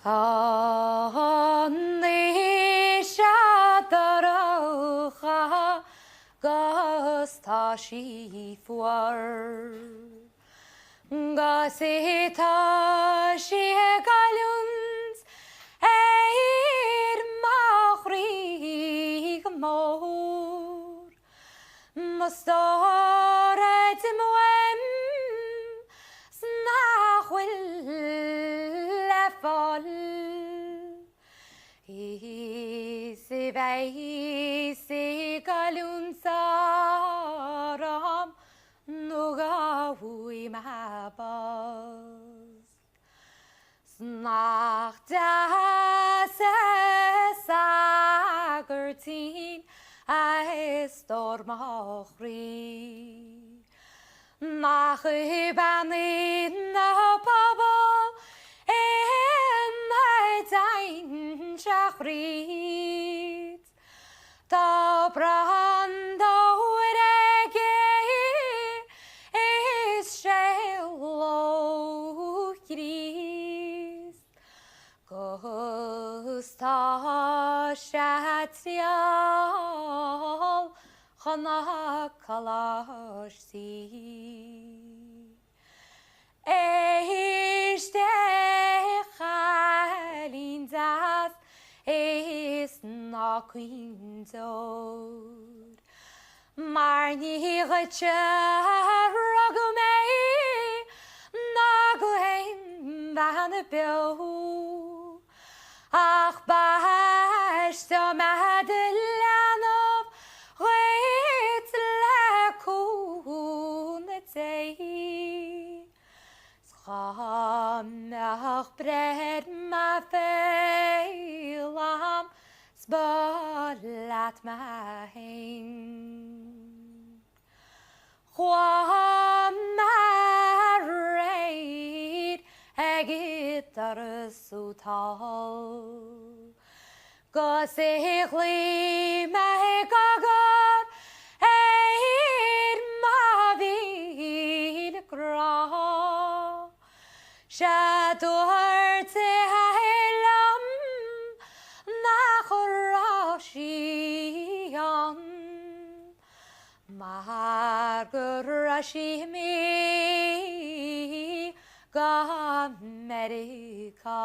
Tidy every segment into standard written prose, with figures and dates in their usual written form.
Conamara dorcha gus tá sí fuar. Gus tá sí goilliúint mach mór. Ma stór uaim Nach bhfuil fáil. Bhéas goilliúint uaim bás. Nach deas Sagairtín stór chroí. Nach bhfuil na pobl dain sraith. Tá brandó is sean-nós. Gus tá sean-nóis Conamara Éiste deas nach Mairéad Ros Comáin mBealach ach báiste leanamh réit le cúna Schach bread fáil am Spidéal Mairéad Gus chroí gagad mBealach dorcha Nach Roscommon America.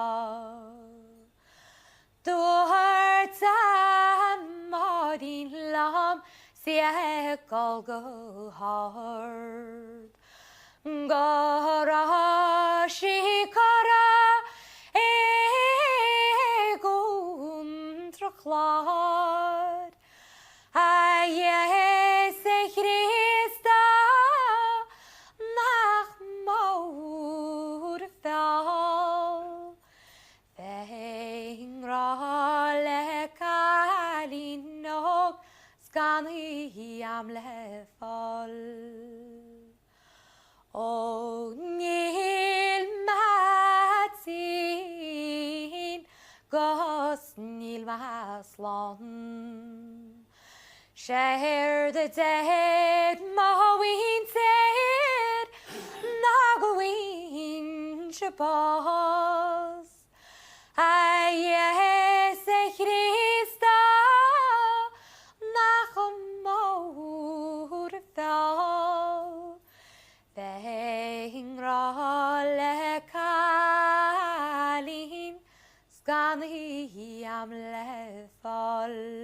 Dorcha Doirín lam Focail go hard. Garashi kara Geantraí. Aie Christa Nach bhfuil Scannaí am le fáil. Ó níl matín gus níl maslán. Séir de dead máhain teir ná gohhain se bás. Aie sé Christa nach mór fáil. Bhéingrá le cálín Scannaí am le fáil.